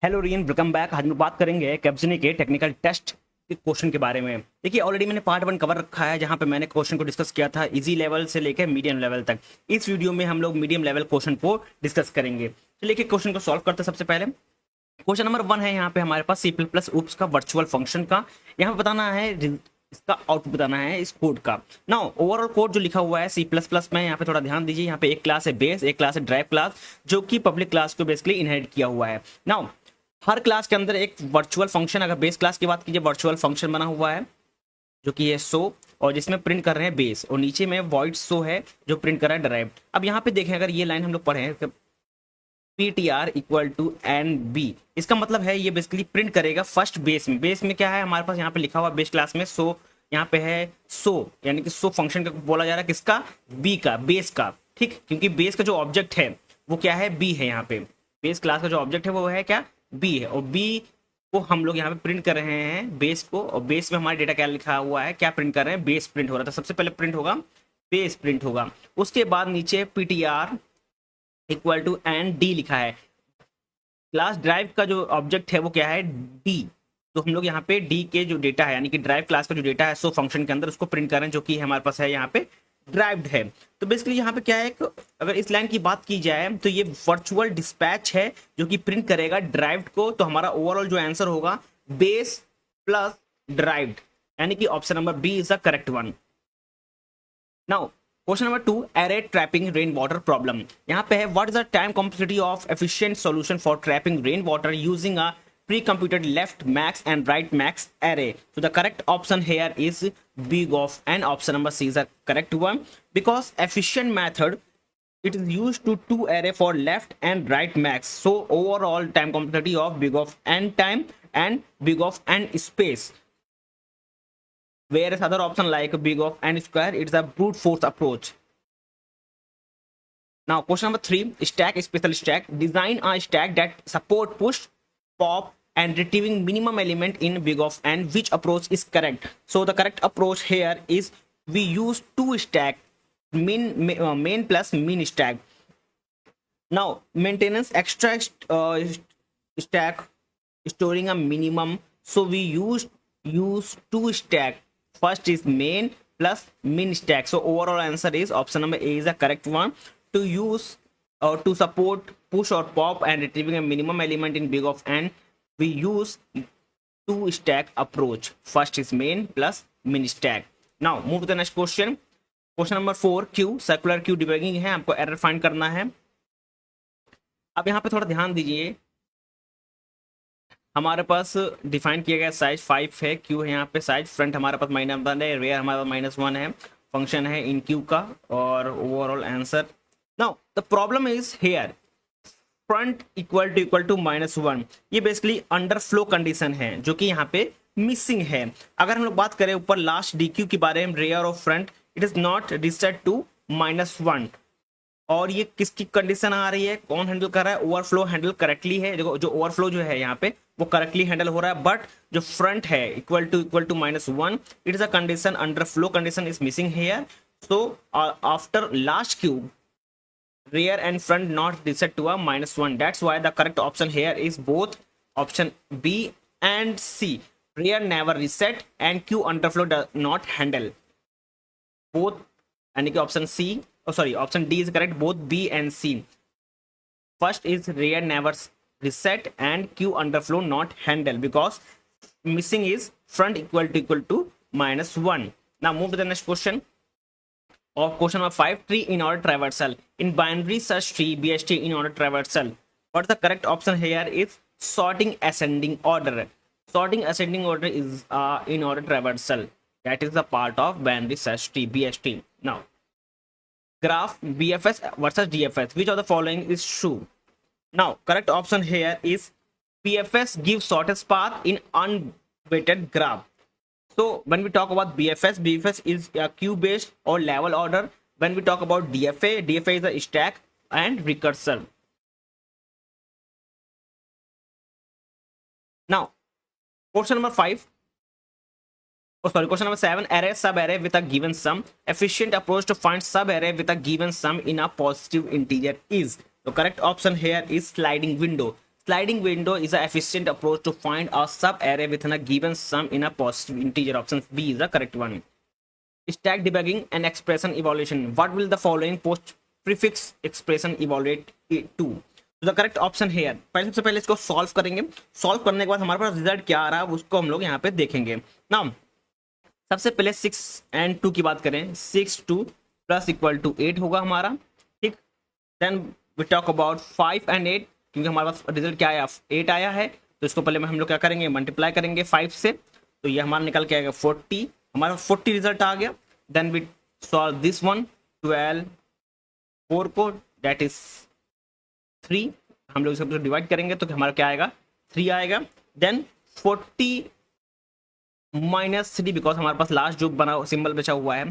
Hello rayon, welcome back. आज हम बात करेंगे कैप्जनी के टेक्निकल टेस्ट के क्वेश्चन के बारे में। देखिए, ऑलरेडी मैंने पार्ट 1 कवर रखा है जहां पे मैंने क्वेश्चन को डिस्कस किया था इजी लेवल से लेकर मीडियम लेवल तक। इस वीडियो में हम लोग मीडियम लेवल क्वेश्चन को डिस्कस करेंगे। चलिए क्वेश्चन को सॉल्व करते हैं। सबसे पहले क्वेश्चन नंबर 1 है यहाँ पे हमारे पास C++ ऊप्स का वर्चुअल फंक्शन का। यहाँ पे बताना है, इसका आउटपुट बताना है इस कोड का। नाउ ओवरऑल कोड जो लिखा हुआ है C++ में, यहाँ पे थोड़ा ध्यान दीजिए। यहाँ पे एक क्लास है बेस, एक क्लास है ड्राइव क्लास, जो कि पब्लिक क्लास को बेसिकली इनहेरिट किया हुआ है। नाउ हर क्लास के अंदर एक वर्चुअल फंक्शन, अगर बेस क्लास की बात कीजिए, वर्चुअल फंक्शन बना हुआ है जो कि है सो, और जिसमें प्रिंट कर रहे हैं बेस, और नीचे में वॉइड सो है जो प्रिंट कर रहा है ड्राइव। अब यहाँ पे देखें, अगर ये लाइन हम लोग पढ़े ptr इक्वल टू nb, इसका मतलब है ये बेसिकली प्रिंट करेगा फर्स्ट बेस में। बेस में क्या है हमारे पास, यहाँ पे लिखा हुआ बेस क्लास में सो, यहाँ पे है सो, यानी कि सो फंक्शन का बोला जा रहा है किसका, बी का, बेस का। ठीक, क्योंकि बेस का जो ऑब्जेक्ट है वो क्या है, बी है। यहाँ पे बेस क्लास का जो ऑब्जेक्ट है वो है क्या, बी है, और बी को हम लोग यहाँ पे प्रिंट कर रहे हैं बेस को, और बेस में हमारा डेटा क्या लिखा हुआ है, क्या प्रिंट कर रहे हैं, बेस प्रिंट हो रहा था। सबसे पहले प्रिंट होगा बेस प्रिंट होगा, उसके बाद नीचे ptr equal to N D लिखा है। क्लास ड्राइव का जो ऑब्जेक्ट है वो क्या है, डी। तो हम लोग यहाँ पे डी के जो डेटा है, यानी कि ड्राइव क्लास का जो डेटा है सो फंक्शन के अंदर, उसको प्रिंट कर रहे हैं, जो कि हमारे पास है यहाँ पे ड्राइव्ड है। तो बेसिकली यहाँ पे क्या है, अगर इस लाइन की बात की जाए तो ये वर्चुअल डिस्पैच है जो कि प्रिंट करेगा ड्राइव्ड को। तो हमारा ओवरऑल जो आंसर होगा बेस प्लस ड्राइव्ड, यानी कि option number B is the correct one. Now question number 2, array trapping rain water problem. यहाँ पे है, what is the time complexity of efficient solution for trapping rain water using a pre-computed left max and right max array. So the correct option here is big of, and option number C is the correct one, because efficient method it is used to two array for left and right max. So overall time complexity of big of n time and big of n space, whereas other option like big of n square, it's a brute force approach. Now question number 3, stack special stack. Design a stack that support push, pop and retrieving minimum element in big of n. Which approach is correct? So the correct approach here is we use two stack, main plus min stack. Now maintenance extract stack storing a minimum, so we use two stack. First is main plus min stack. So overall answer is option number A is the correct one. To use or to support push or pop and retrieving a minimum element in big of n, we use two stack approach. First is main plus min stack. Now move to the next question. Question number 4, Q circular queue debugging है, आपको error find करना है। अब यहाँ पे थोड़ा ध्यान दीजिए, हमारे पास डिफाइन किया गया साइज 5 है, क्यू है यहाँ पे साइज, फ्रंट हमारे पास -1 है, रेयर हमारे पास -1 है, फंक्शन है इन क्यू का, और overall answer. Now the problem is here front equal to -1, ये बेसिकली अंडर फ्लो कंडीशन है जो कि यहाँ पे मिसिंग है। अगर हम लोग बात करें ऊपर लास्ट DQ के बारे में, रेयर और front it is not reset to -1, और ये किसकी कंडीशन आ रही है, कौन हैंडल कर रहा है, ओवरफ्लो हैंडल करेक्टली है। देखो जो ओवरफ्लो जो है यहाँ पे वो करेक्टली हैंडल हो रहा है, बट जो फ्रंट है equal to -1, it is a condition, underflow condition is missing here. So after last queue, rear and front not reset to a -1. That's why the correct option here is both option B and C. Rear never reset and Q underflow does not handle. Both, यानी कि option C, option D is correct. Both B and C. First is rear never reset and Q underflow not handle, because missing is front equal to -1. Now move to the next question. Or question number 5, tree in order traversal. In binary search tree BST in order traversal, what the correct option here is sorting ascending order. Sorting ascending order is in order traversal. That is the part of binary search tree BST. Now graph BFS versus DFS, which of the following is true? Now correct option here is BFS gives shortest path in unweighted graph. So when we talk about BFS is a queue based or level order. When we talk about DFA is a stack and recursor. Now question number 5, question number 7, array sub array with a given sum. Efficient approach to find sub array with a given sum in a positive integer is. The correct option here is sliding window. Sliding window is an efficient approach to find a sub-array within a given sum in a positive integer. Option B is the correct one. Stack debugging and expression evaluation. What will the following post prefix expression evaluate it to? तो the correct option है यार, पहले सबसे पहले इसको solve करेंगे, solve करने के बाद हमारे पास रिजल्ट क्या आ रहा है उसको हम लोग यहाँ पे देखेंगे ना। सबसे पहले 6 and 2 की बात करें, 6 2 प्लस इक्वल टू 8 होगा हमारा, ठीक। Then we talk about 5 and 8, क्योंकि हमारे पास रिजल्ट क्या आया, 8 आया है, तो इसको पहले हम लोग क्या करेंगे, मल्टीप्लाई करेंगे 5 से, तो ये हमारा निकल के आएगा 40, हमारा 40 रिजल्ट आ गया। Then we solve this one, 12 4 को दैट इज 3, हम लोग इसको डिवाइड करेंगे तो हमारा क्या आएगा, 3 आएगा। देन 40 -3, बिकॉज हमारे पास लास्ट जो बना सिंबल बचा हुआ है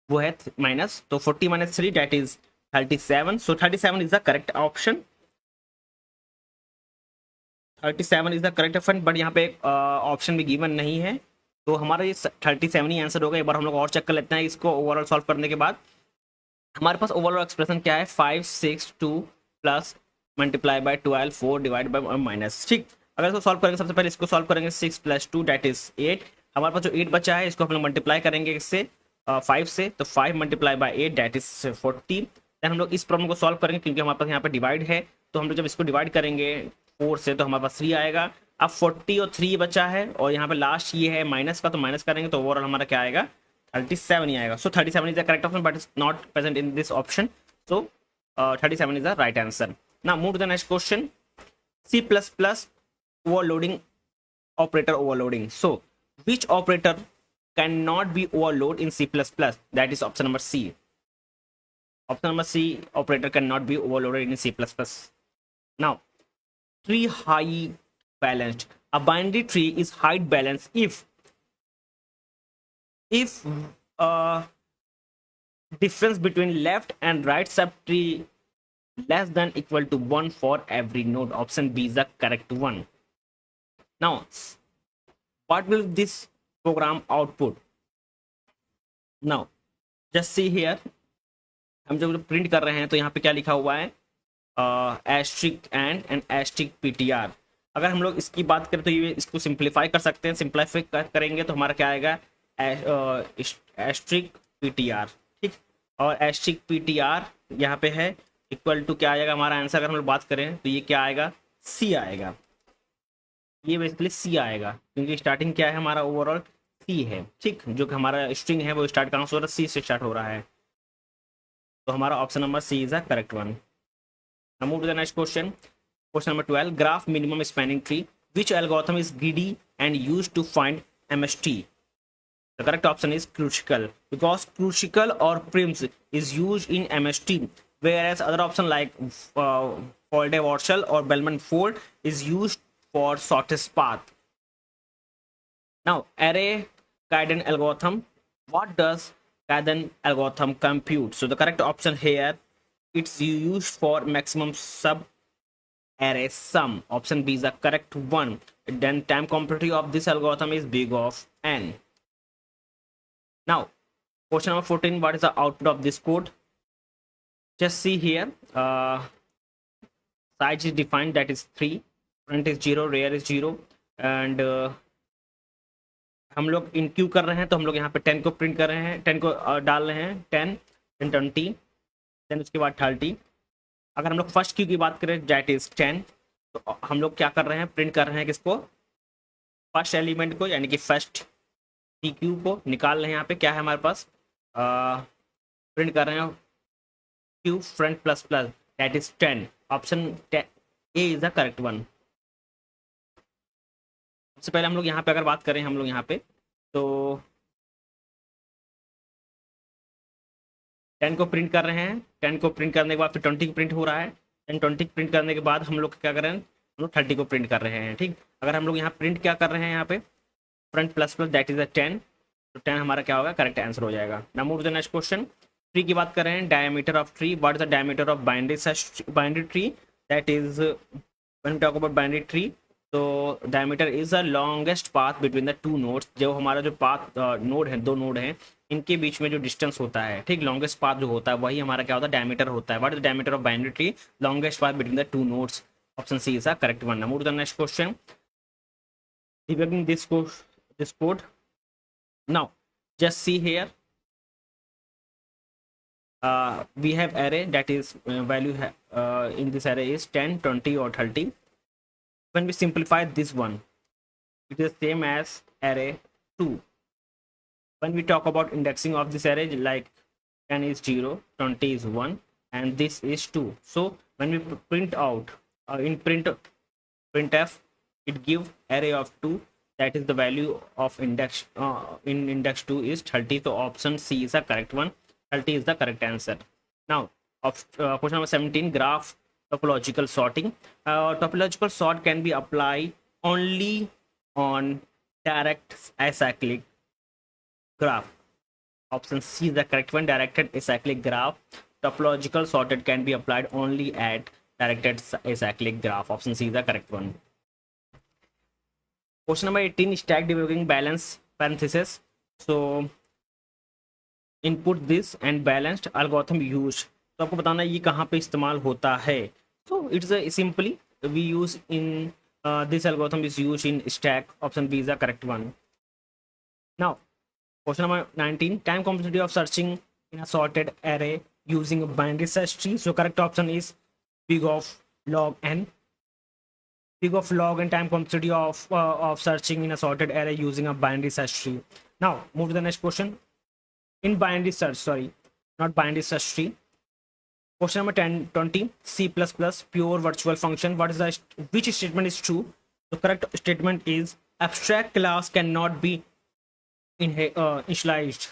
वो है माइनस, तो 40 - 3 that is 37, so 37 is the correct option, 37 is the correct option. But यहाँ पे ऑप्शन भी गिवन नहीं है, तो हमारा ये 37 ही आंसर होगा। एक बार हम लोग और चेक कर लेते हैं इसको ओवरऑल सॉल्व करने के बाद। हमारे पास ओवरऑल एक्सप्रेशन क्या है, 5 6 2 plus multiply by 12 4 divide by minus, ठीक। अगर इसको सॉल्व करेंगे, सबसे पहले इसको सॉल्व करेंगे, 6 + 2 दैट इज 8, हमारे पास जो 8 बचा है इसको हम लोग मल्टीप्लाई करेंगे इससे 5 से, तो 5 × 8 दैट इज 40। देन हम लोग इस प्रॉब्लम को सॉल्व करेंगे, क्योंकि हमारे पास यहाँ पे डिवाइड है, तो हम लोग जब इसको डिवाइड करेंगे 4 से तो हमारे पास 3 आएगा। अब 40 और 3 बचा है, और यहाँ पे लास्ट ये है माइनस का, तो माइनस करेंगे तो ओवरऑल हमारा क्या आएगा, 37 ही आएगा। So 37 is the correct option, but is not present in this option, so 37 is the right answer. Now move to the next question, C++ overloading operator overloading. So which operator cannot be overloaded in C++? That is option number C. Option number C, operator cannot be overloaded in C++. Now, tree high balanced. A binary tree is height balanced if difference between left and right subtree less than equal to 1 for every node. Option B is the correct one. Now, what will this program output? Now, just see here, हम जब print कर रहे हैं तो यहाँ पे क्या लिखा हुआ है, एस्ट्रिक एंड एस्ट्रिक PTR। अगर हम लोग इसकी बात करें तो ये इसको सिंप्लीफाई कर सकते हैं, सिंप्लीफाई करेंगे तो हमारा क्या आएगा, एस्ट्रिक PTR, ठीक। और एस्ट्रिक PTR यहाँ पे है इक्वल टू क्या आएगा हमारा आंसर, अगर हम लोग बात करें तो ये क्या आएगा, C आएगा, ये बेसिकली C आएगा, क्योंकि स्टार्टिंग क्या है हमारा ओवरऑल C है, ठीक। जो कि हमारा स्ट्रिंग है वो स्टार्ट कहाँ से हो रहा है, C से स्टार्ट हो रहा है, तो हमारा option number C is the correct one. Now move to the next question, question number 12, graph minimum spanning tree, which algorithm is greedy and used to find MST? The correct option is crucial, because crucial or prims is used in MST, whereas other option like Folde-Warshall or Bellman-Ford is used for shortest path. Now, array Cadence algorithm. What does Cadence algorithm compute? So the correct option here, it's used for maximum sub array sum. Option B is the correct one. Then time complexity of this algorithm is big of n. Now, question number 14, what is the output of this code? Just see here, size is defined, that is 3, front is 0, rear is 0, and हम लोग इन Q कर रहे हैं तो हम लोग यहाँ पे 10 को प्रिंट कर रहे हैं, 10 को डाल रहे हैं, 10 then 20 then उसके बाद 30। अगर हम लोग फर्स्ट क्यू की बात करें दैट इज 10, तो हम लोग क्या कर रहे हैं, प्रिंट कर रहे हैं किसको, फर्स्ट एलिमेंट को, यानी कि फर्स्ट क्यू को निकाल रहे हैं। यहाँ पे क्या है हमारे पास, प्रिंट कर रहे हैं Q front plus plus that is 10, option A is the correct one. सबसे पहले हम लोग यहाँ पे अगर बात करें, हम लोग यहाँ पे तो 10 को प्रिंट कर रहे हैं, 10 को प्रिंट करने के बाद फिर 20 को प्रिंट हो रहा है, देन 20 प्रिंट करने के बाद हम लोग क्या कर रहे हैं, हम लोग 30 को प्रिंट कर रहे हैं, ठीक। अगर हम लोग यहाँ प्रिंट क्या कर रहे हैं, यहाँ पे front plus plus that is a 10, तो 10 हमारा क्या होगा, करेक्ट आंसर हो जाएगा। Now move to the next question, tree की बात कर रहे हैं, diameter of tree, what is the diameter of binary tree, that is when we talk about binary tree, तो diameter is the longest path between the two nodes. जो हमारा जो path node है, दो नोड हैं, इनके बीच में जो डिस्टेंस होता है, ठीक, लॉन्गेस्ट पाथ जो होता है वही हमारा क्या होता है, डायमीटर होता है। What is the diameter of binary tree, longest path between the two nodes. Option C is the correct one. Now move to the next question. Debugging this code. Now just see here. We have array that is value in this array is 10, 20 or 30. When we simplify this one, it is same as array 2. When we talk about indexing of this array, like 10 is 0, 20 is 1, and this is 2. So when we print out in printf, it give array of 2, that is the value of index in index 2 is 30. So option C is the correct one. 30 is the correct answer. Now question number 17, graph topological sorting. Topological sort can be applied only on direct acyclic graph. Option C is the correct one. Directed acyclic graph, topological sorted can be applied only at directed acyclic graph. Option C is the correct one. Question number 18, stack debugging balance parenthesis. So input this and balanced algorithm use, तो आपको बताना ये कहाँ पे इस्तेमाल होता है. तो it's simply we use in this algorithm is use in stack. Option B is the correct one. Now question number 19, time complexity of searching in a sorted array using binary search tree. So correct option is big of log n. Big of log and time complexity of searching in a sorted array using a binary search tree. Now move to the next question. In binary search, sorry, not binary search tree. Question number 20, C++ pure virtual function. What is which statement is true? The correct statement is abstract class cannot be initialized